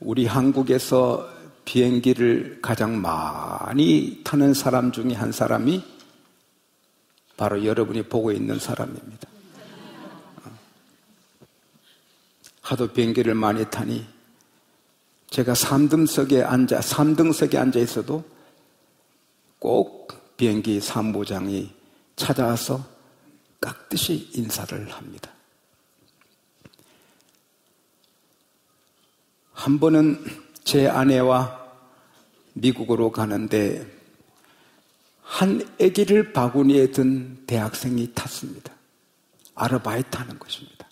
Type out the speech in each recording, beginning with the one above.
우리 한국에서 비행기를 가장 많이 타는 사람 중에 한 사람이 바로 여러분이 보고 있는 사람입니다. 하도 비행기를 많이 타니 제가 3등석에 앉아 있어도 꼭 비행기 사무장이 찾아와서 깍듯이 인사를 합니다. 한 번은 제 아내와 미국으로 가는데 한 아기를 바구니에 든 대학생이 탔습니다. 아르바이트 하는 것입니다.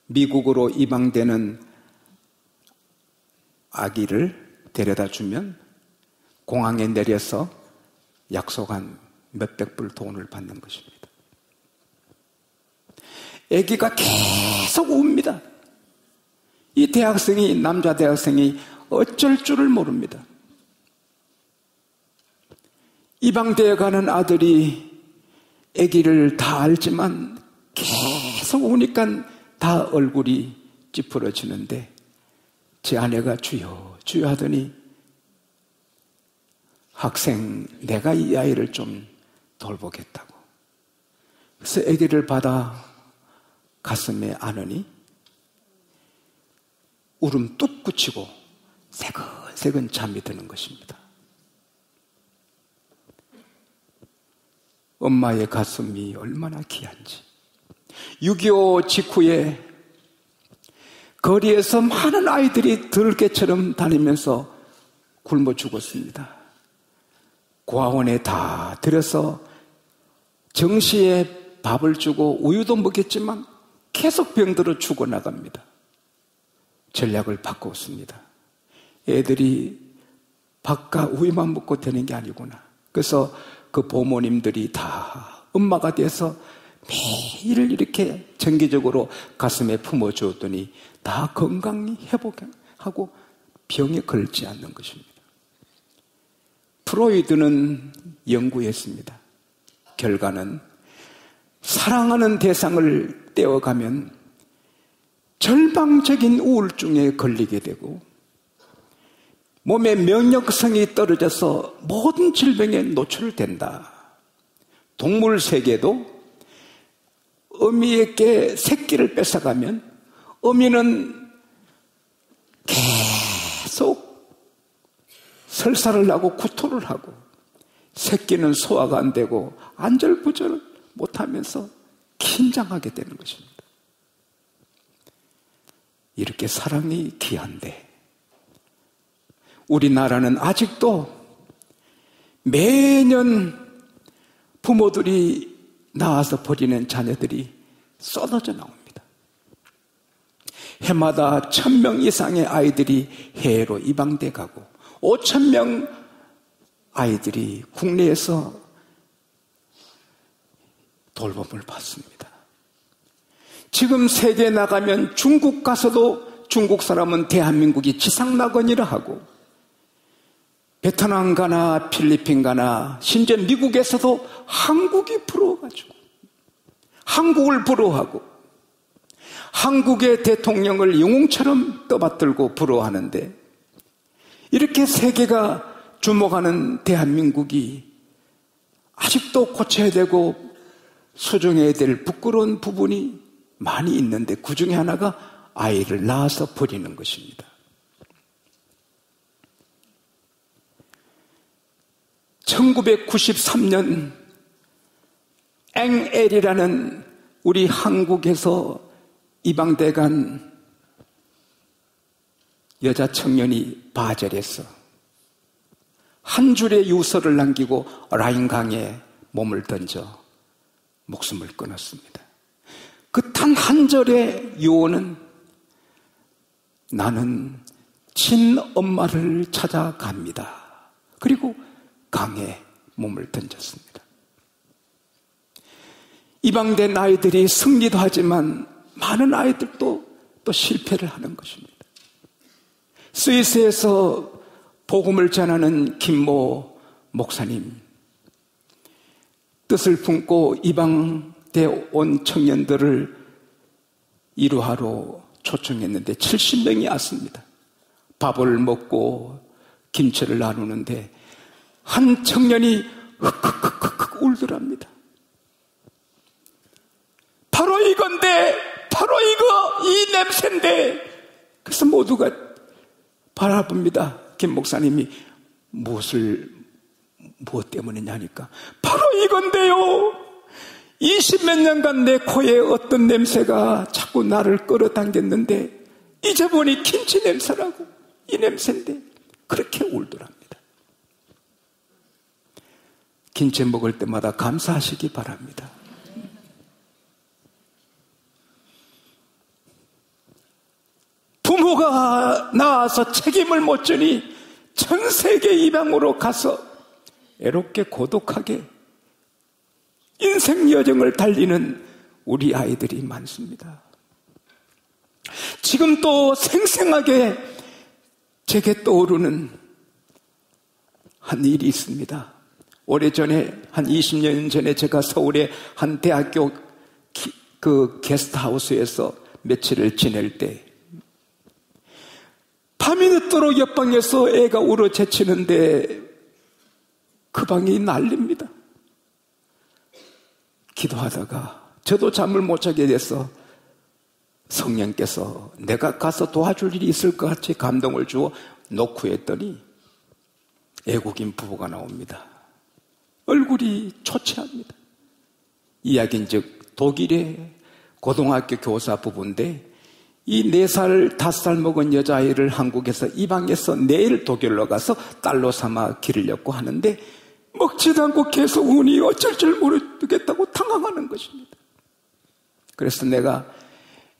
미국으로 입양되는 아기를 데려다 주면 공항에 내려서 약속한 몇백 불 돈을 받는 것입니다. 아기가 계속 웁니다. 이 남자 대학생이 어쩔 줄을 모릅니다. 입양되어 가는 아들이 아기를 다 알지만 계속 우니까 다 얼굴이 찌푸러지는데 제 아내가 주여 주여 하더니 학생 내가 이 아이를 좀 돌보겠다고. 그래서 아기를 받아 가슴에 안으니 울음 뚝 그치고 새근새근 잠이 드는 것입니다. 엄마의 가슴이 얼마나 귀한지. 6.25 직후에 거리에서 많은 아이들이 들개처럼 다니면서 굶어 죽었습니다. 고아원에 다 들여서 정시에 밥을 주고 우유도 먹였지만 계속 병들어 죽어나갑니다. 전략을 바꿨습니다. 애들이 밥과 우유만 먹고 되는 게 아니구나. 그래서 그 부모님들이 다 엄마가 돼서 매일 이렇게 정기적으로 가슴에 품어주었더니 다 건강히 회복하고 병에 걸지 않는 것입니다. 프로이드는 연구했습니다. 결과는 사랑하는 대상을 떼어가면 절망적인 우울증에 걸리게 되고 몸의 면역성이 떨어져서 모든 질병에 노출된다. 동물 세계도 어미에게 새끼를 뺏어가면 어미는 계속 설사를 하고 구토를 하고 새끼는 소화가 안 되고 안절부절 못하면서 긴장하게 되는 것입니다. 이렇게 사랑이 귀한데 우리나라는 아직도 매년 부모들이 낳아서 버리는 자녀들이 쏟아져 나옵니다. 해마다 1,000명 이상의 아이들이 해외로 입양돼 가고 5,000명 아이들이 국내에서 돌봄을 받습니다. 지금 세계에 나가면 중국 가서도 중국 사람은 대한민국이 지상낙원이라 하고 베트남 가나 필리핀 가나 심지어 미국에서도 한국이 부러워가지고 한국을 부러워하고 한국의 대통령을 영웅처럼 떠받들고 부러워하는데 이렇게 세계가 주목하는 대한민국이 아직도 고쳐야 되고 수정해야 될 부끄러운 부분이 많이 있는데 그 중에 하나가 아이를 낳아서 버리는 것입니다. 1993년 앵엘이라는 우리 한국에서 입양돼 간 여자 청년이 바젤에서 한 줄의 유서를 남기고 라인강에 몸을 던져 목숨을 끊었습니다. 그 단 한 절의 유언은 나는 친엄마를 찾아갑니다. 그리고 강에 몸을 던졌습니다. 입양된 아이들이 승리도 하지만 많은 아이들도 또 실패를 하는 것입니다. 스위스에서 복음을 전하는 김모 목사님, 뜻을 품고 입양돼 온 청년들을 일화로 초청했는데 70명이 왔습니다. 밥을 먹고 김치를 나누는데 한 청년이 흑흑흑흑 울더랍니다. 바로 이건데, 바로 이 냄새인데. 그래서 모두가 바라봅니다. 김 목사님이 무엇 때문이냐니까 바로 이건데요. 20몇 년간 내 코에 어떤 냄새가 자꾸 나를 끌어당겼는데 이제 보니 김치 냄새라고, 이 냄새인데. 그렇게 울더랍니다. 김치 먹을 때마다 감사하시기 바랍니다. 부모가 나와서 책임을 못 지니 전 세계 이방으로 가서 애롭게 고독하게 인생 여정을 달리는 우리 아이들이 많습니다. 지금 또 생생하게 제게 떠오르는 한 일이 있습니다. 오래전에 한 20년 전에 제가 서울의 한 대학교 그 게스트하우스에서 며칠을 지낼 때 밤이 늦도록 옆방에서 애가 울어 제치는데 그 방이 난립니다. 기도하다가 저도 잠을 못 자게 돼서 성령께서 내가 가서 도와줄 일이 있을 것 같이 감동을 주어 노크했더니 애국인 부부가 나옵니다. 얼굴이 초췌합니다. 이야기인즉 독일의 고등학교 교사 부부인데 이 4살, 5살 먹은 여자아이를 한국에서 입양해서 내일 독일로 가서 딸로 삼아 기르려고 하는데 먹지도 않고 계속 우니 어쩔 줄 모르겠다고 당황하는 것입니다. 그래서 내가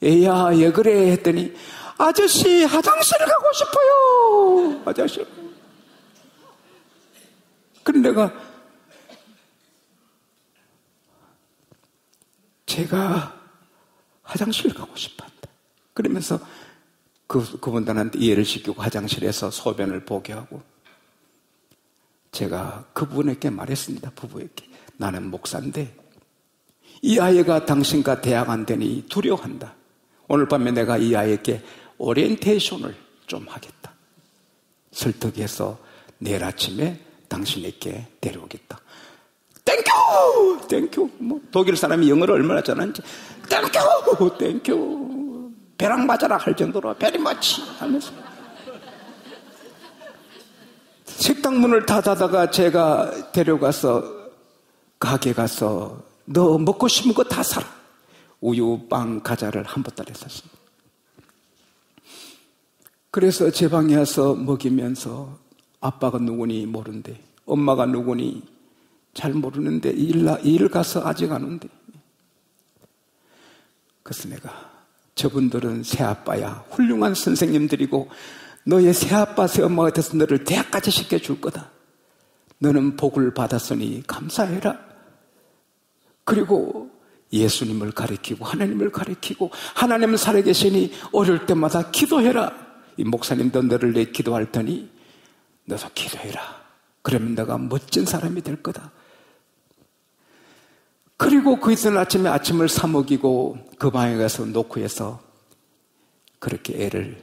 애야 왜 그래 했더니 아저씨 화장실 가고 싶어요. 화장실. 그런데 내가 제가 화장실 가고 싶었다. 그러면서 그분들한테 이해를 시키고 화장실에서 소변을 보게 하고 제가 그분에게 말했습니다. 부부에게. 나는 목사인데 이 아이가 당신과 대학 안 되니 두려워한다. 오늘 밤에 내가 이 아이에게 오리엔테이션을 좀 하겠다. 설득해서 내일 아침에 당신에게 데려오겠다. 땡큐! 땡큐! 뭐 독일 사람이 영어를 얼마나 잘하는지 땡큐! 땡큐! 벼락 맞아라 할 정도로 베리 마치 하면서 식당 문을 닫아다가 제가 데려가서 가게 가서 너 먹고 싶은 거 다 사라. 우유, 빵, 과자를 한 보따리 샀습니다. 그래서 제 방에 와서 먹이면서 아빠가 누구니 모르는데 엄마가 누구니 잘 모르는데 일 가서 아직 안 온대. 그래서 내가 저분들은 새아빠야. 훌륭한 선생님들이고 너의 새아빠 새엄마가 돼서 너를 대학까지 시켜줄 거다. 너는 복을 받았으니 감사해라. 그리고 예수님을 가리키고 하나님을 가리키고 하나님은 살아계시니 어려울 때마다 기도해라. 이 목사님도 너를 내 기도할 테니 너도 기도해라. 그러면 너가 멋진 사람이 될 거다. 그리고 그 이튿날 아침에 아침을 사 먹이고 그 방에 가서 노크해서 그렇게 애를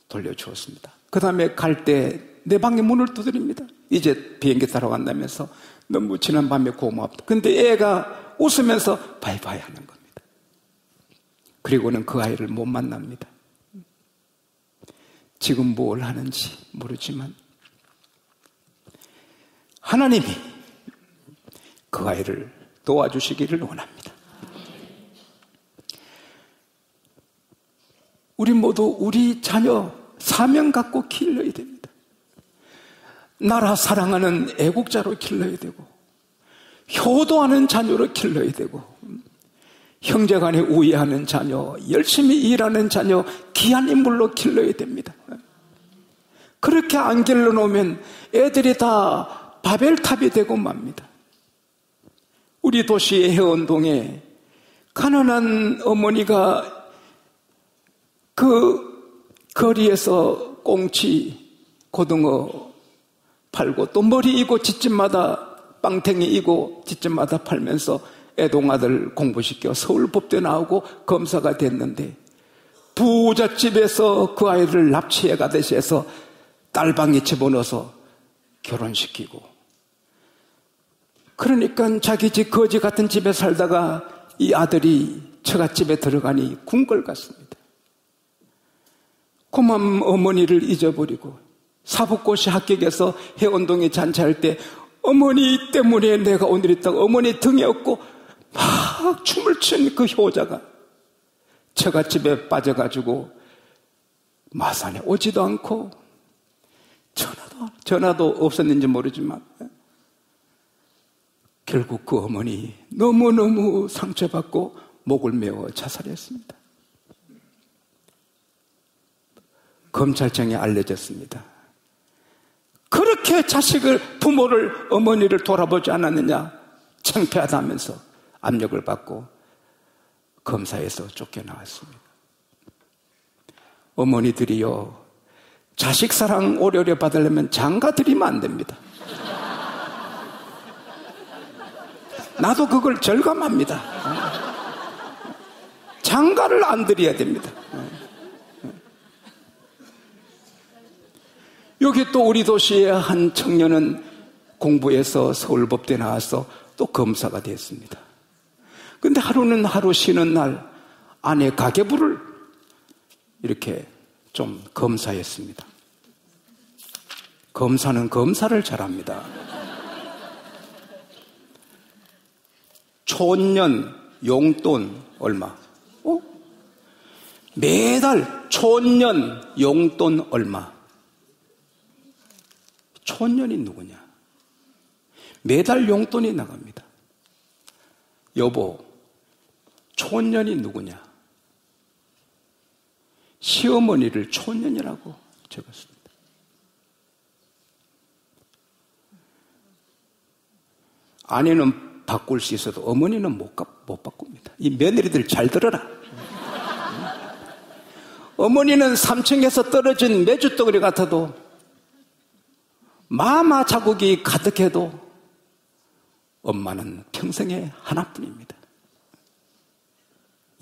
돌려주었습니다. 그 다음에 갈 때 내 방에 문을 두드립니다. 이제 비행기 타러 간다면서 너무 지난 밤에 고맙다. 근데 애가 웃으면서 바이바이 하는 겁니다. 그리고는 그 아이를 못 만납니다. 지금 뭘 하는지 모르지만 하나님이 그 아이를 도와주시기를 원합니다. 우리 모두 우리 자녀 사명 갖고 길러야 됩니다. 나라 사랑하는 애국자로 길러야 되고 효도하는 자녀로 길러야 되고 형제간에 우애하는 자녀, 열심히 일하는 자녀, 귀한 인물로 길러야 됩니다. 그렇게 안 길러놓으면 애들이 다 바벨탑이 되고 맙니다. 우리 도시의 해운동에 가난한 어머니가 그 거리에서 꽁치, 고등어 팔고 또 머리 이고 집집마다 빵탱이 이고 집집마다 팔면서 애동아들 공부시켜 서울법대 나오고 검사가 됐는데 부잣집에서 그 아이를 납치해 가듯이 해서 딸방에 집어넣어서 결혼시키고, 그러니까 자기 집 거지 같은 집에 살다가 이 아들이 처갓집에 들어가니 궁궐 같습니다. 고맘 어머니를 잊어버리고 사북고시 합격해서 해운동에 잔치할 때 어머니 때문에 내가 오늘 있다고 어머니 등에 업고 막 춤을 춘 그 효자가 처갓집에 빠져가지고 마산에 오지도 않고 전화도 없었는지 모르지만 결국 그 어머니 너무너무 상처받고 목을 메어 자살했습니다. 검찰청에 알려졌습니다. 그렇게 자식을, 부모를, 어머니를 돌아보지 않았느냐, 창피하다면서 압력을 받고 검사에서 쫓겨나왔습니다. 어머니들이요, 자식 사랑 오래오래 받으려면 장가 드리면 안 됩니다. 나도 그걸 절감합니다. 장가를 안 드려야 됩니다. 여기 또 우리 도시의 한 청년은 공부해서 서울법대 나와서 또 검사가 됐습니다. 근데 하루는 하루 쉬는 날 아내 가계부를 이렇게 좀 검사했습니다. 검사는 검사를 잘합니다. 촌년 용돈 얼마? 매달 촌년 용돈 얼마? 촌년이 누구냐? 매달 용돈이 나갑니다. 여보, 촌년이 누구냐? 시어머니를 촌년이라고 적었습니다. 아내는 바꿀 수 있어도 어머니는 못 바꿉니다. 이 며느리들 잘 들어라. 어머니는 3층에서 떨어진 메주덩어리 같아도, 마마 자국이 가득해도 엄마는 평생에 하나뿐입니다.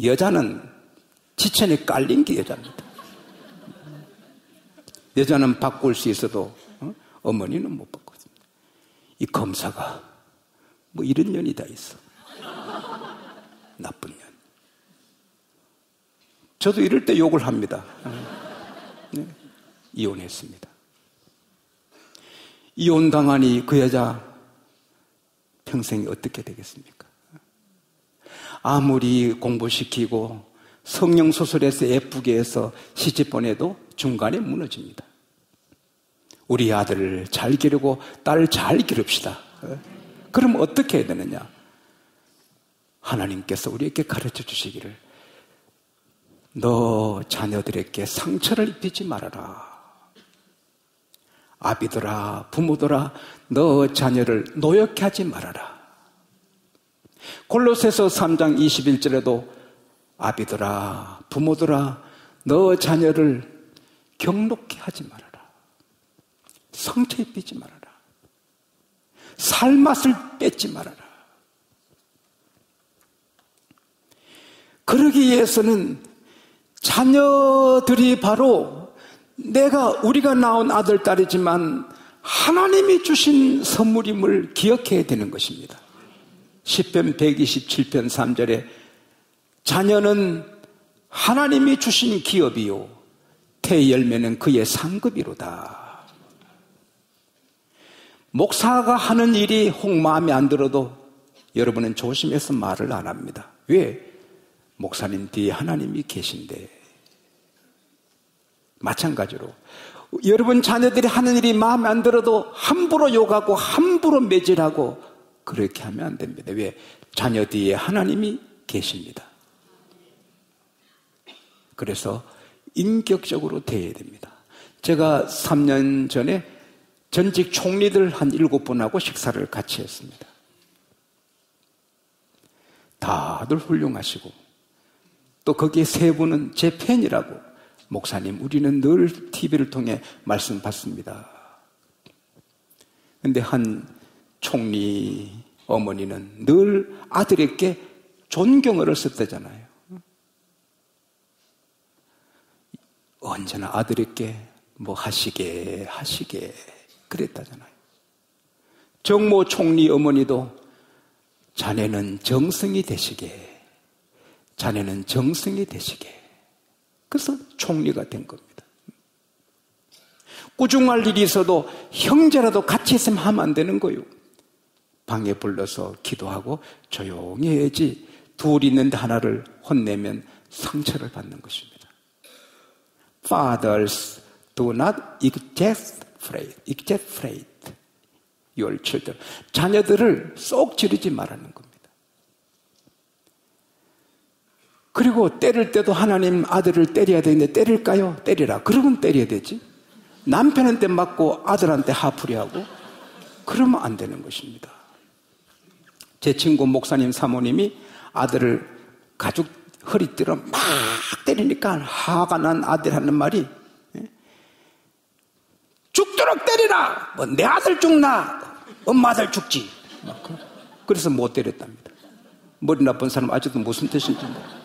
여자는 지천에 깔린 게 여자입니다. 여자는 바꿀 수 있어도 어머니는 못 바꿨습니다. 이 검사가 뭐 이런 년이 다 있어. 나쁜 년. 저도 이럴 때 욕을 합니다. 네. 이혼했습니다. 이혼당하니 그 여자 평생이 어떻게 되겠습니까? 아무리 공부시키고 성령소설에서 예쁘게 해서 시집 보내도 중간에 무너집니다. 우리 아들을 잘 기르고 딸을 잘 기릅시다. 그럼 어떻게 해야 되느냐? 하나님께서 우리에게 가르쳐 주시기를, 너 자녀들에게 상처를 입히지 말아라. 아비들아, 부모들아, 너 자녀를 노엽게 하지 말아라. 골로새서 3장 21절에도 아비들아, 부모들아, 너 자녀를 경록게 하지 말아라. 상처 입히지 말아라. 살맛을 뺏지 말아라. 그러기 위해서는 자녀들이 바로 우리가 낳은 아들, 딸이지만 하나님이 주신 선물임을 기억해야 되는 것입니다. 시편 127편 3절에 자녀는 하나님이 주신 기업이요 태의 열매는 그의 상급이로다. 목사가 하는 일이 혹 마음에 안 들어도 여러분은 조심해서 말을 안 합니다. 왜? 목사님 뒤에 하나님이 계신데. 마찬가지로 여러분 자녀들이 하는 일이 마음에 안 들어도 함부로 욕하고 함부로 매질하고 그렇게 하면 안 됩니다. 왜? 자녀 뒤에 하나님이 계십니다. 그래서 인격적으로 대해야 됩니다. 제가 3년 전에 전직 총리들 한 7분하고 식사를 같이 했습니다. 다들 훌륭하시고 또 거기에 3분은 제 팬이라고, 목사님 우리는 늘 TV를 통해 말씀 받습니다. 그런데 한 총리 어머니는 늘 아들에게 존경을 썼다잖아요. 언제나 아들에게 뭐 하시게 그랬다잖아요. 정모 총리 어머니도 자네는 정승이 되시게, 자네는 정승이 되시게. 그래서 총리가 된 겁니다. 꾸중할 일이 있어도 형제라도 같이 있으면 하면 안 되는 거예요. 방에 불러서 기도하고 조용히 해야지, 둘이 있는데 하나를 혼내면 상처를 받는 것입니다. Fathers do not exasperate your children. 자녀들을 쏙 지르지 말라는 겁니다. 그리고 때릴 때도 하나님 아들을 때려야 되는데 때릴까요? 때리라. 그러면 때려야 되지. 남편한테 맞고 아들한테 하풀이하고 그러면 안 되는 것입니다. 제 친구 목사님 사모님이 아들을 가죽 허리띠로 막 때리니까 화가 난 아들 하는 말이 죽도록 때리라. 뭐 내 아들 죽나 엄마 아들 죽지. 그래서 못 때렸답니다. 머리 나쁜 사람 아직도 무슨 뜻인지 몰라요.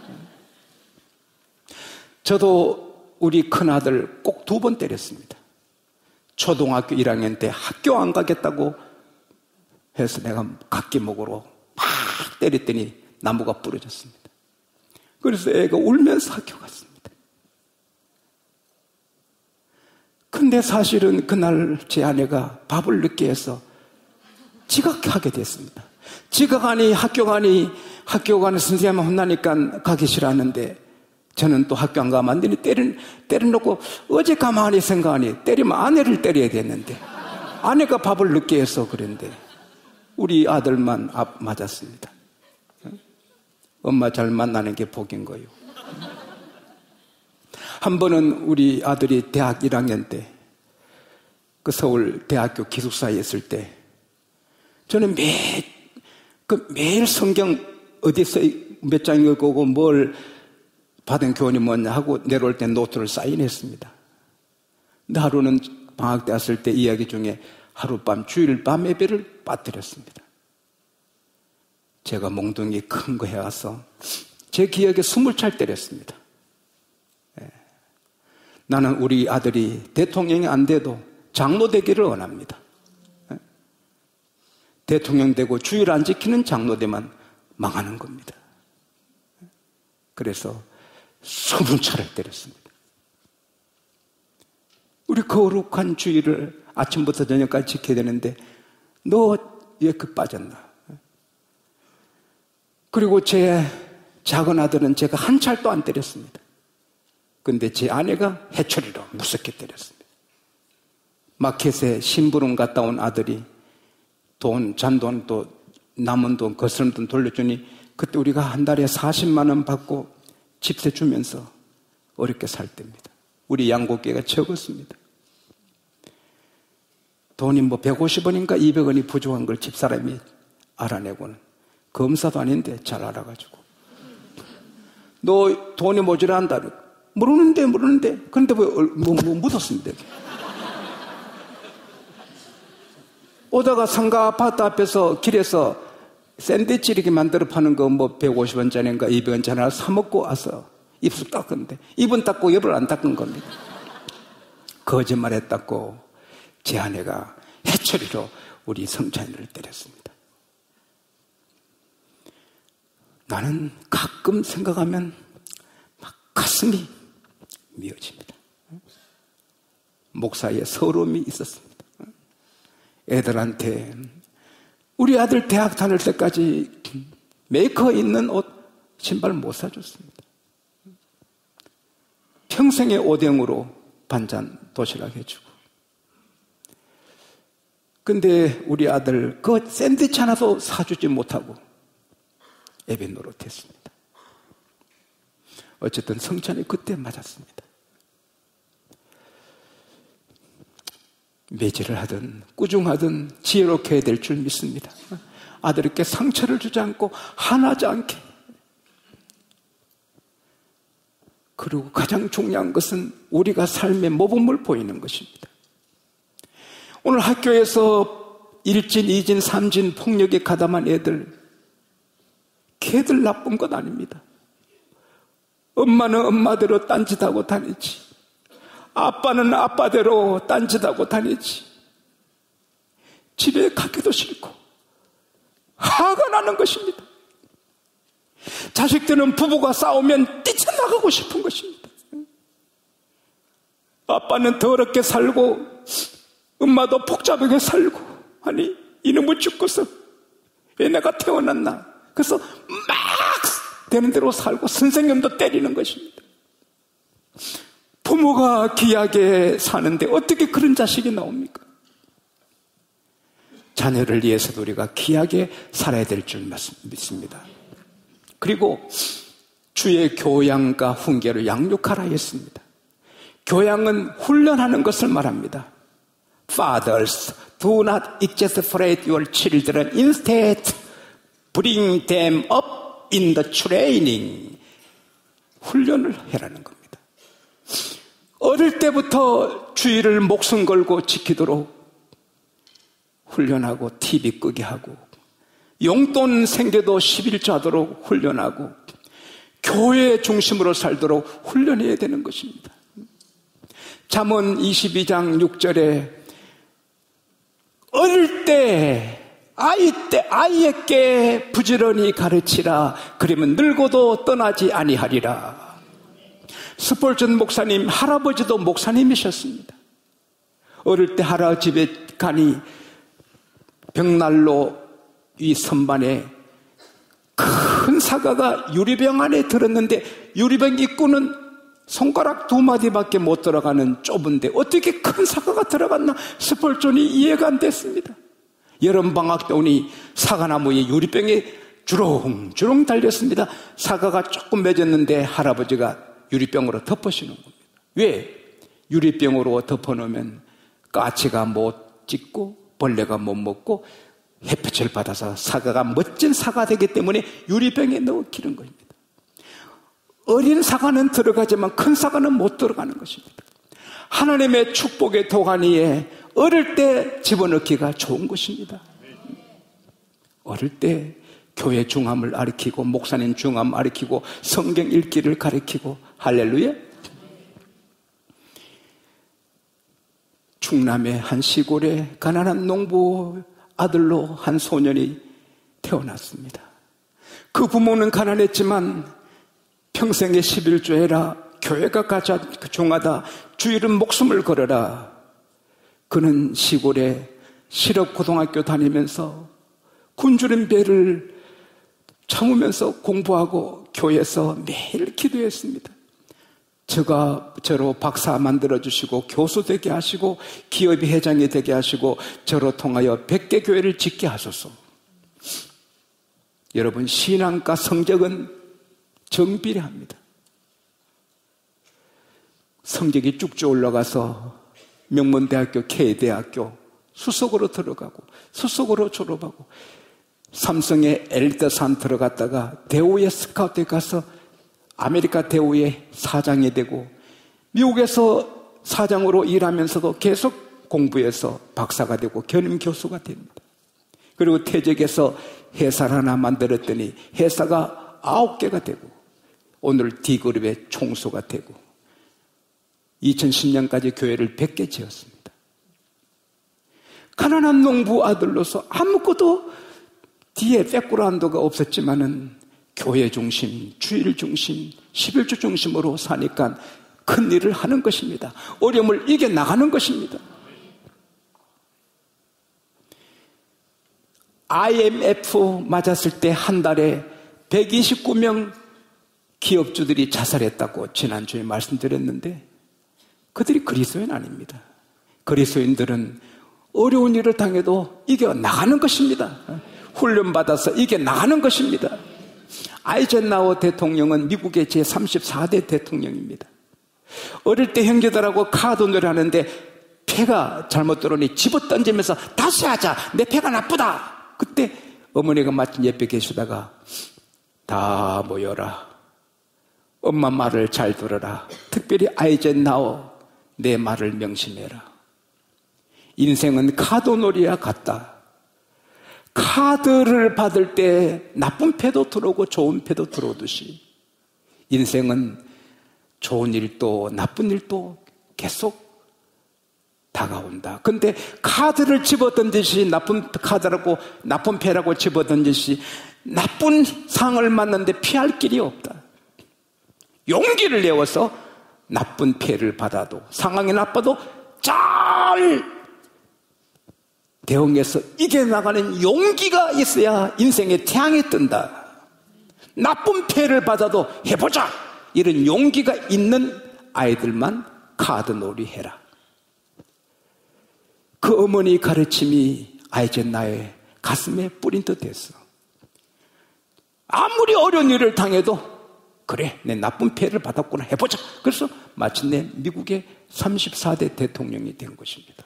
저도 우리 큰아들 꼭 2번 때렸습니다. 초등학교 1학년 때 학교 안 가겠다고 해서 내가 각기목으로 막 때렸더니 나무가 부러졌습니다. 그래서 애가 울면서 학교 갔습니다. 근데 사실은 그날 제 아내가 밥을 늦게 해서 지각하게 됐습니다. 지각하니 학교 가니 선생님 혼나니까 가기 싫었는데 저는 또 학교 안 가면 안 되니 때려놓고 어제 가만히 생각하니 때리면 아내를 때려야 됐는데 아내가 밥을 늦게 해서 그랬는데 우리 아들만 맞았습니다. 엄마 잘 만나는 게 복인 거예요. 한 번은 우리 아들이 대학 1학년 때 그 서울 대학교 기숙사에 있을 때 저는 매일 성경 어디서 몇 장 읽고 뭘 받은 교훈이 뭐냐 하고 내려올 때 노트를 사인했습니다. 근데 하루는 방학 때 왔을 때 이야기 중에 하룻밤 주일 밤 예배를 빠뜨렸습니다. 제가 몽둥이 큰 거 해와서 제 기억에 20찰 때렸습니다. 나는 우리 아들이 대통령이 안 돼도 장로 되기를 원합니다. 대통령 되고 주일 안 지키는 장로 되면 망하는 겁니다. 그래서 20차를 때렸습니다. 우리 거룩한 주일을 아침부터 저녁까지 지켜야 되는데 너 왜 그 빠졌나? 그리고 제 작은 아들은 제가 한 찰도 안 때렸습니다. 근데 제 아내가 해초리로 무섭게 때렸습니다. 마켓에 심부름 갔다 온 아들이 잔돈 또 남은 돈, 거스름 돈 돌려주니 그때 우리가 한 달에 40만 원 받고 집세 주면서 어렵게 살 때입니다. 우리 양곡계가 적었습니다. 돈이 뭐 150원인가 200원이 부족한 걸 집사람이 알아내고는 검사도 아닌데 잘 알아가지고 너 돈이 모자란다. 모르는데 그런데 뭐 묻었습니다. 오다가 상가 아파트 앞에서 길에서 샌드위치 이렇게 만들어 파는 거 뭐 150원짜리인가 200원짜리 하나 사 먹고 와서 입술 닦았는데 입은 닦고 옆을 안 닦은 겁니다. 거짓말 했다고 제 아내가 해초리로 우리 성찬이를 때렸습니다. 나는 가끔 생각하면 막 가슴이 미어집니다. 목사의 서러움이 있었습니다. 애들한테 우리 아들 대학 다닐 때까지 메이커 있는 옷, 신발 못 사줬습니다. 평생의 오뎅으로 반찬 도시락 해주고. 근데 우리 아들 그 샌드위치 하나도 사주지 못하고 예배 노릇했습니다. 어쨌든 성찬이 그때 맞았습니다. 매질을 하든 꾸중하든 지혜롭게 해야 될 줄 믿습니다. 아들에게 상처를 주지 않고 화나지 않게. 그리고 가장 중요한 것은 우리가 삶의 모범을 보이는 것입니다. 오늘 학교에서 1진, 2진, 3진 폭력에 가담한 애들, 걔들 나쁜 것 아닙니다. 엄마는 엄마대로 딴짓하고 다니지. 아빠는 아빠대로 딴짓하고 다니지. 집에 가기도 싫고 화가 나는 것입니다. 자식들은 부부가 싸우면 뛰쳐나가고 싶은 것입니다. 아빠는 더럽게 살고 엄마도 복잡하게 살고, 아니 이놈의 죽고서 왜 내가 태어났나. 그래서 막 되는 대로 살고 선생님도 때리는 것입니다. 부모가 귀하게 사는데 어떻게 그런 자식이 나옵니까? 자녀를 위해서도 우리가 귀하게 살아야 될 줄 믿습니다. 그리고 주의 교양과 훈계를 양육하라 했습니다. 교양은 훈련하는 것을 말합니다. Fathers, do not exasperate your children. Instead, bring them up in the training. 훈련을 해라는 겁니다. 어릴 때부터 주의를 목숨 걸고 지키도록 훈련하고 TV 끄게 하고 용돈 생겨도 11조 하도록 훈련하고 교회 중심으로 살도록 훈련해야 되는 것입니다. 잠언 22장 6절에 어릴 때 아이에게 부지런히 가르치라. 그러면 늙어도 떠나지 아니하리라. 스폴전 목사님 할아버지도 목사님이셨습니다. 어릴 때 할아버지 집에 가니 벽난로 위 선반에 큰 사과가 유리병 안에 들었는데 유리병 입구는 손가락 2마디밖에 못 들어가는 좁은데 어떻게 큰 사과가 들어갔나 스폴전이 이해가 안 됐습니다. 여름방학 때 오니 사과나무에 유리병에 주렁주렁 달렸습니다. 사과가 조금 맺었는데 할아버지가 유리병으로 덮으시는 겁니다. 왜? 유리병으로 덮어놓으면 까치가 못 찢고 벌레가 못 먹고 햇빛을 받아서 사과가 멋진 사과 되기 때문에 유리병에 넣기는 겁니다. 어린 사과는 들어가지만 큰 사과는 못 들어가는 것입니다. 하나님의 축복의 도가니에 어릴 때 집어넣기가 좋은 것입니다. 어릴 때 교회 중함을 가르치고 목사님 중함 가르치고 성경 읽기를 가르치고 할렐루야. 충남의 한 시골에 가난한 농부 아들로 한 소년이 태어났습니다. 그 부모는 가난했지만 평생에 11조해라, 교회가 가장 중하다, 주일은 목숨을 걸어라. 그는 시골에 실업고등학교 다니면서 굶주린 배를 참으면서 공부하고 교회에서 매일 기도했습니다. 저로 박사 만들어주시고 교수 되게 하시고 기업의 회장이 되게 하시고 저로 통하여 100개 교회를 짓게 하소서. 여러분, 신앙과 성적은 정비례합니다. 성적이 쭉쭉 올라가서 명문대학교, K대학교 수석으로 들어가고 수석으로 졸업하고 삼성의 엘더산 들어갔다가 대우의 스카우트에 가서 아메리카 대우의 사장이 되고 미국에서 사장으로 일하면서도 계속 공부해서 박사가 되고 겸임 교수가 됩니다. 그리고 퇴직해서 회사를 하나 만들었더니 회사가 9개가 되고 오늘 D그룹의 총수가 되고 2010년까지 교회를 100개 지었습니다. 가난한 농부 아들로서 아무것도 뒤에 백그라운드가 없었지만은 교회 중심, 주일 중심, 11조 중심으로 사니까 큰 일을 하는 것입니다. 어려움을 이겨나가는 것입니다. IMF 맞았을 때 한 달에 129명 기업주들이 자살했다고 지난주에 말씀드렸는데 그들이 그리스도인 아닙니다. 그리스도인들은 어려운 일을 당해도 이겨나가는 것입니다. 훈련받아서 이겨나가는 것입니다. 아이젠하워 대통령은 미국의 제34대 대통령입니다. 어릴 때 형제들하고 카드놀이를 하는데 패가 잘못 들어오니 집어던지면서 다시 하자, 내 패가 나쁘다. 그때 어머니가 마침 옆에 계시다가 다 모여라, 엄마 말을 잘 들어라, 특별히 아이젠하워 내 말을 명심해라. 인생은 카드놀이와 같다. 카드를 받을 때 나쁜 패도 들어오고 좋은 패도 들어오듯이 인생은 좋은 일도 나쁜 일도 계속 다가온다. 근데 카드를 집어던지시 나쁜 카드라고 나쁜 패라고 집어던지시 나쁜 상을 맞는데 피할 길이 없다. 용기를 내어서 나쁜 패를 받아도 상황이 나빠도 잘 대응해서 이겨나가는 용기가 있어야 인생의 태양이 뜬다. 나쁜 패를 받아도 해보자. 이런 용기가 있는 아이들만 카드놀이 해라. 그 어머니 가르침이 아이젠나의 가슴에 뿌린 듯 했어. 아무리 어려운 일을 당해도 그래, 내 나쁜 패를 받았구나, 해보자. 그래서 마침내 미국의 34대 대통령이 된 것입니다.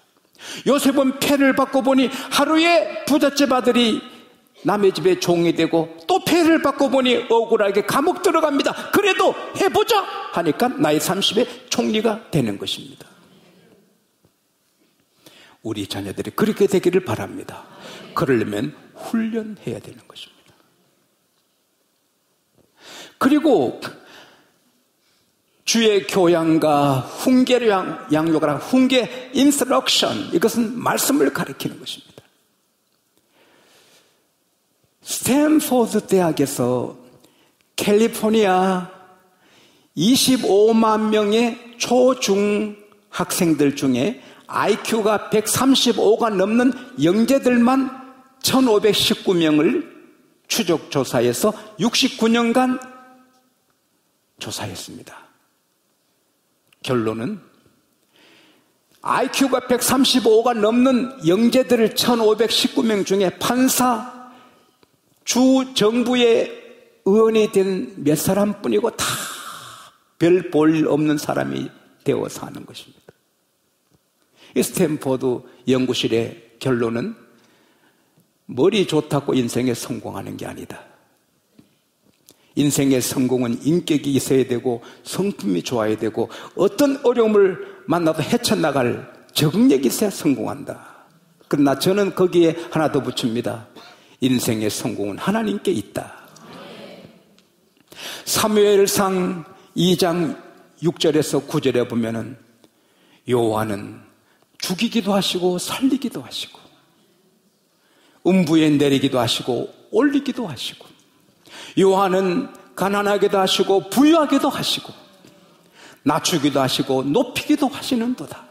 요셉은 패를 받고 보니 하루에 부잣집 아들이 남의 집에 종이 되고 또 패를 받고 보니 억울하게 감옥 들어갑니다. 그래도 해보자 하니까 나이 30에 총리가 되는 것입니다. 우리 자녀들이 그렇게 되기를 바랍니다. 그러려면 훈련해야 되는 것입니다. 그리고 주의 교양과 훈계를 양육하라. 훈계, 인스트럭션. 이것은 말씀을 가리키는 것입니다. 스탠포드 대학에서 캘리포니아 25만 명의 초중 학생들 중에 IQ가 135가 넘는 영재들만 1519명을 추적 조사해서 69년간 조사했습니다. 결론은 IQ가 135가 넘는 영재들 1519명 중에 판사, 주 정부의 의원이 된 몇 사람뿐이고 다 별 볼 없는 사람이 되어 사는 것입니다. 이 스탠포드 연구실의 결론은 머리 좋다고 인생에 성공하는 게 아니다. 인생의 성공은 인격이 있어야 되고 성품이 좋아야 되고 어떤 어려움을 만나도 헤쳐나갈 적응력이 있어야 성공한다. 그러나 저는 거기에 하나 더 붙입니다. 인생의 성공은 하나님께 있다. 사무엘상 2장 6절에서 9절에 보면은 여호와는 죽이기도 하시고 살리기도 하시고 음부에 내리기도 하시고 올리기도 하시고 여호와는 가난하게도 하시고 부유하게도 하시고 낮추기도 하시고 높이기도 하시는도다.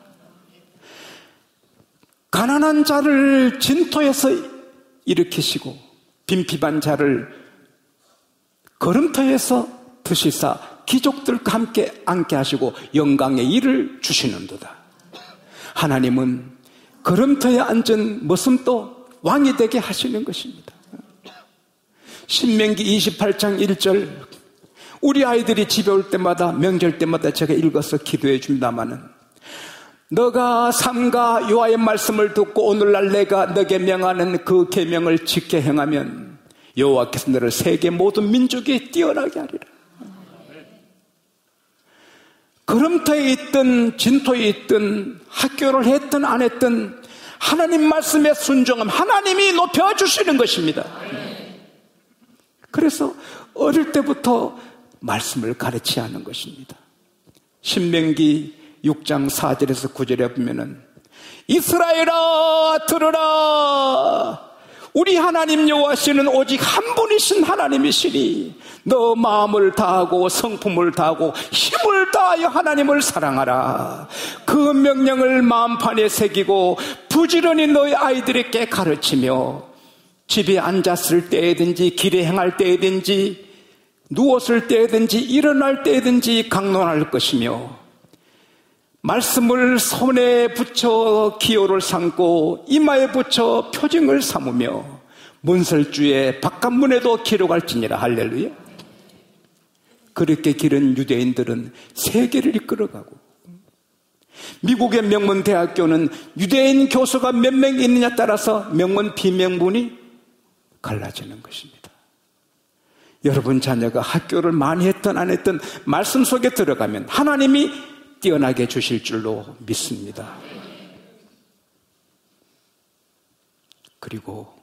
가난한 자를 진토에서 일으키시고 빈핍한 자를 걸음터에서 드시사 귀족들과 함께 앉게 하시고 영광의 일을 주시는도다. 하나님은 걸음터에 앉은 머슴도 왕이 되게 하시는 것입니다. 신명기 28장 1절 우리 아이들이 집에 올 때마다 명절 때마다 제가 읽어서 기도해 줍니다마는 너가 삼가 여호와의 말씀을 듣고 오늘날 내가 너게 명하는 그 계명을 지켜 행하면 여호와께서 너를 세계 모든 민족에 뛰어나게 하리라. 걸음터에 있든 진토에 있든 학교를 했든 안 했든 하나님 말씀에 순종함 하나님이 높여주시는 것입니다. 그래서 어릴 때부터 말씀을 가르치야 하는 것입니다. 신명기 6장 4절에서 9절에 보면은 이스라엘아 들으라 우리 하나님 여호와시는 오직 한 분이신 하나님이시니 너 마음을 다하고 성품을 다하고 힘을 다하여 하나님을 사랑하라. 그 명령을 마음판에 새기고 부지런히 너희 아이들에게 가르치며 집에 앉았을 때든지 길에 행할 때든지 누웠을 때든지 일어날 때든지 강론할 것이며 말씀을 손에 붙여 기호를 삼고 이마에 붙여 표징을 삼으며 문설주에 바깥문에도 기록할지니라. 할렐루야. 그렇게 기른 유대인들은 세계를 이끌어가고 미국의 명문대학교는 유대인 교수가 몇 명 있느냐에 따라서 명문 비명문이 갈라지는 것입니다. 여러분 자녀가 학교를 많이 했든 안 했든 말씀 속에 들어가면 하나님이 뛰어나게 주실 줄로 믿습니다. 그리고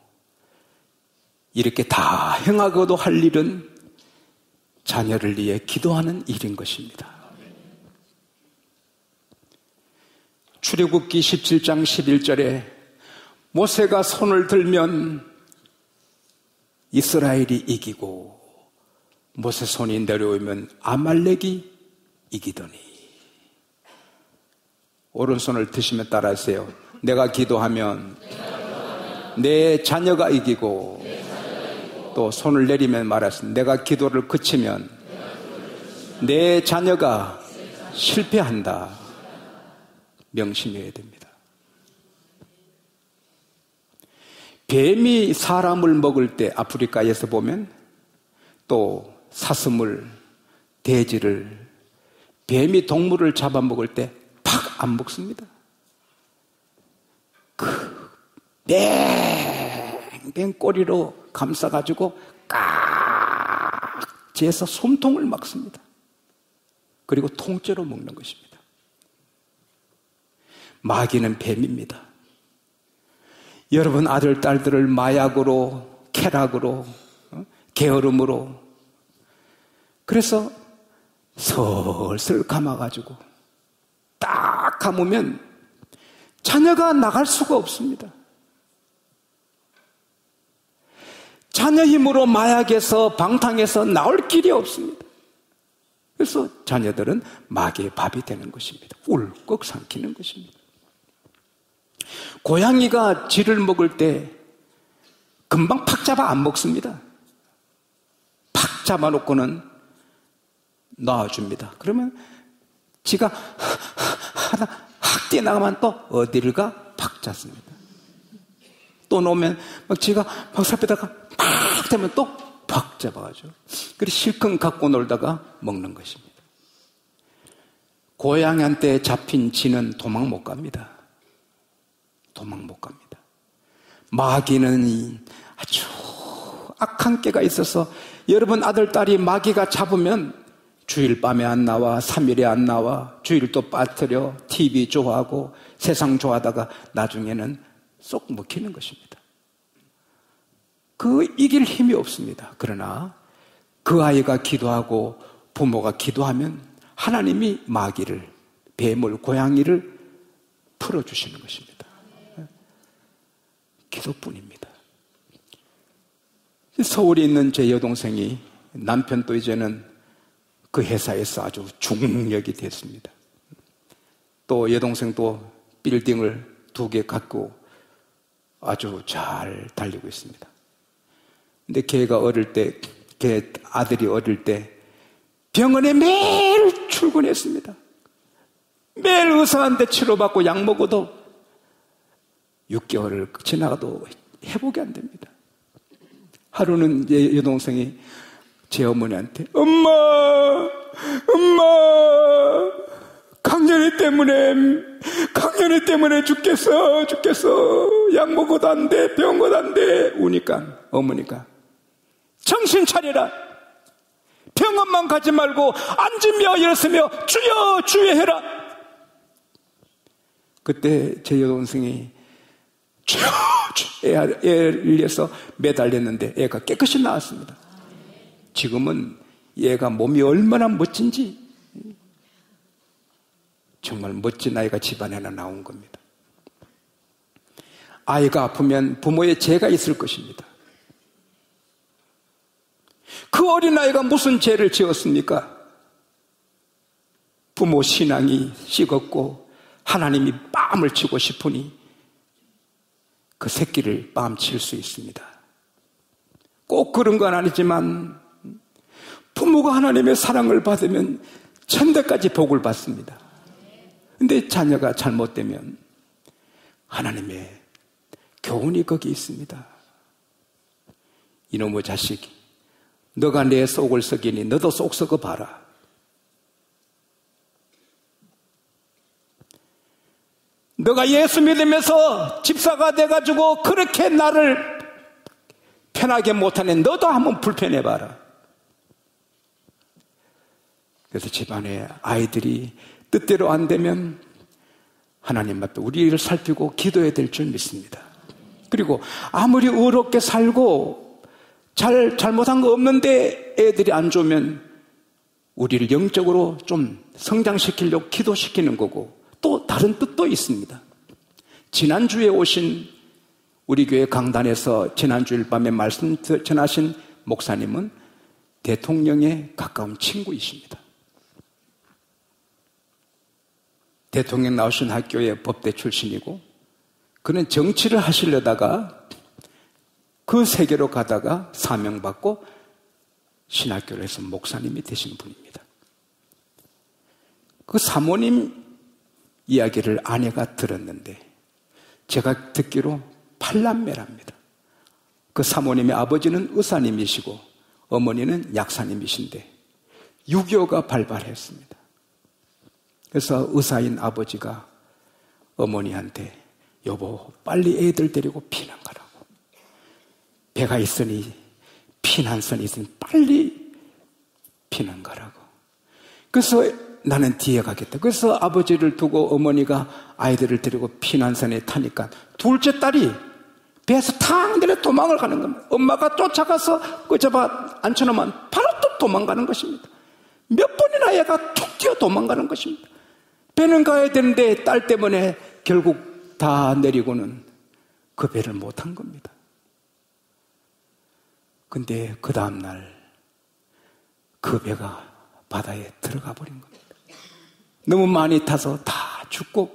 이렇게 다 행하고도 할 일은 자녀를 위해 기도하는 일인 것입니다. 출애굽기 17장 11절에 모세가 손을 들면 이스라엘이 이기고 모세 손이 내려오면 아말렉이 이기더니. 오른손을 드시면 따라하세요. 내가 기도하면 내 자녀가 이기고 또 손을 내리면 말했습니다. 내가 기도를 그치면 내 자녀가 실패한다. 명심해야 됩니다. 뱀이 사람을 먹을 때 아프리카에서 보면 또 사슴을, 돼지를, 뱀이 동물을 잡아먹을 때 팍 안 먹습니다. 그 뱅뱅 꼬리로 감싸가지고 깍지에서 숨통을 막습니다. 그리고 통째로 먹는 것입니다. 마귀는 뱀입니다. 여러분 아들, 딸들을 마약으로, 쾌락으로, 게으름으로, 그래서 슬슬 감아가지고 딱 감으면 자녀가 나갈 수가 없습니다. 자녀 힘으로 마약에서, 방탕에서 나올 길이 없습니다. 그래서 자녀들은 마귀의 밥이 되는 것입니다. 울컥 삼키는 것입니다. 고양이가 쥐를 먹을 때 금방 팍 잡아 안 먹습니다. 팍 잡아놓고는 놔줍니다. 그러면 쥐가 하나 확 뛰어나가면 또 어디를 가? 팍 잡습니다. 또 놓으면 막 쥐가 막 살펴다가 팍 되면 또 팍 잡아가죠. 그래서 실컷 갖고 놀다가 먹는 것입니다. 고양이한테 잡힌 쥐는 도망 못 갑니다. 도망 못 갑니다. 마귀는 아주 악한 깨가 있어서 여러분 아들, 딸이 마귀가 잡으면 주일 밤에 안 나와, 3일에 안 나와, 주일 또 빠뜨려, TV 좋아하고 세상 좋아하다가 나중에는 쏙 먹히는 것입니다. 그 이길 힘이 없습니다. 그러나 그 아이가 기도하고 부모가 기도하면 하나님이 마귀를, 뱀을, 고양이를 풀어주시는 것입니다. 기도뿐입니다. 서울에 있는 제 여동생이 남편도 이제는 그 회사에서 아주 중력이 됐습니다. 또 여동생도 빌딩을 2개 갖고 아주 잘 달리고 있습니다. 근데 걔가 어릴 때, 걔 아들이 어릴 때 병원에 매일 출근했습니다. 매일 의사한테 치료받고 약 먹어도 6개월을 지나가도 회복이 안 됩니다. 하루는 제 여동생이 제 어머니한테 엄마 강연이 때문에 죽겠어 약 먹어도 안 돼, 병 먹어도 안 돼. 우니까 어머니가 정신 차려라, 병원만 가지 말고 앉으며 일어서며 주여 주여 해라. 그때 제 여동생이 애를 위해서 매달렸는데 애가 깨끗이 나왔습니다. 지금은 얘가 몸이 얼마나 멋진지, 정말 멋진 아이가 집안에 하나 나온 겁니다. 아이가 아프면 부모의 죄가 있을 것입니다. 그 어린아이가 무슨 죄를 지었습니까? 부모 신앙이 식었고 하나님이 뺨을 치고 싶으니 그 새끼를 뺨칠 수 있습니다. 꼭 그런 건 아니지만 부모가 하나님의 사랑을 받으면 천대까지 복을 받습니다. 근데 자녀가 잘못되면 하나님의 교훈이 거기 있습니다. 이놈의 자식, 너가 내 속을 썩이니 너도 속 썩어 봐라. 너가 예수 믿으면서 집사가 돼가지고 그렇게 나를 편하게 못하네, 너도 한번 불편해봐라. 그래서 집안에 아이들이 뜻대로 안 되면 하나님 앞에 우리를 살피고 기도해야 될 줄 믿습니다. 그리고 아무리 의롭게 살고 잘못한 거 없는데 애들이 안 좋으면 우리를 영적으로 좀 성장시키려고 기도시키는 거고, 또 다른 뜻도 있습니다. 지난주에 오신 우리 교회 강단에서 지난주일 밤에 말씀 전하신 목사님은 대통령의 가까운 친구이십니다. 대통령 나오신 학교의 법대 출신이고 그는 정치를 하시려다가 그 세계로 가다가 사명받고 신학교를 해서 목사님이 되신 분입니다. 그 사모님 이야기를 아내가 들었는데 제가 듣기로 8남매랍니다. 그 사모님의 아버지는 의사님이시고 어머니는 약사님이신데 유교가 발발했습니다. 그래서 의사인 아버지가 어머니한테 여보 빨리 애들 데리고 피난 가라고. 배가 있으니 피난선이 있으니 빨리 피난 가라고. 그래서 나는 뒤에 가겠다. 그래서 아버지를 두고 어머니가 아이들을 데리고 피난선에 타니까 둘째 딸이 배에서 탁 내려 도망을 가는 겁니다. 엄마가 쫓아가서 그 잡아 앉혀놓으면 바로 또 도망가는 것입니다. 몇 번이나 얘가 툭 뛰어 도망가는 것입니다. 배는 가야 되는데 딸 때문에 결국 다 내리고는 그 배를 못 탄 겁니다. 근데 그 다음날 그 배가 바다에 들어가 버린 겁니다. 너무 많이 타서 다 죽고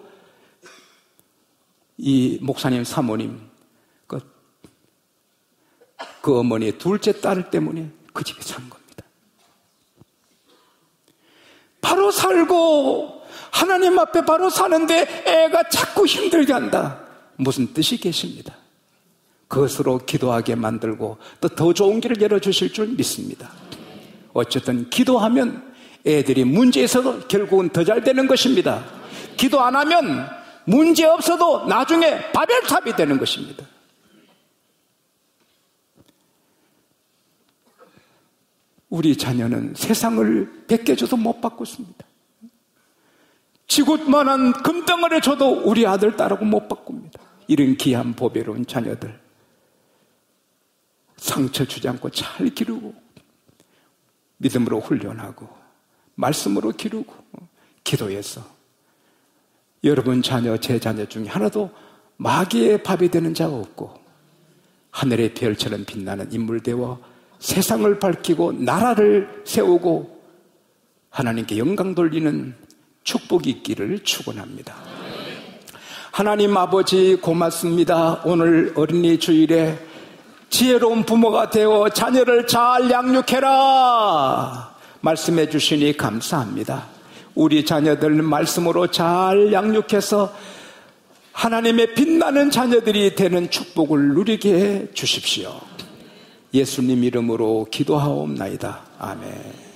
이 목사님 사모님 그 어머니의 둘째 딸 때문에 그 집에 산 겁니다. 바로 살고 하나님 앞에 바로 사는데 애가 자꾸 힘들게 한다. 무슨 뜻이 계십니다. 그것으로 기도하게 만들고 또 더 좋은 길을 열어주실 줄 믿습니다. 어쨌든 기도하면 애들이 문제 있어도 결국은 더 잘 되는 것입니다. 기도 안 하면 문제 없어도 나중에 바벨탑이 되는 것입니다. 우리 자녀는 세상을 100개 줘도 못 바꿨습니다. 지구만한 금덩어리 줘도 우리 아들 딸하고 못 바꿉니다. 이런 귀한 보배로운 자녀들 상처 주지 않고 잘 기르고 믿음으로 훈련하고 말씀으로 기르고 기도해서 여러분 자녀 제 자녀 중에 하나도 마귀의 밥이 되는 자가 없고 하늘의 별처럼 빛나는 인물 되어 세상을 밝히고 나라를 세우고 하나님께 영광 돌리는 축복이 있기를 축원합니다. 하나님 아버지 고맙습니다. 오늘 어린이 주일에 지혜로운 부모가 되어 자녀를 잘 양육해라 말씀해 주시니 감사합니다. 우리 자녀들 말씀으로 잘 양육해서 하나님의 빛나는 자녀들이 되는 축복을 누리게 해 주십시오. 예수님 이름으로 기도하옵나이다. 아멘.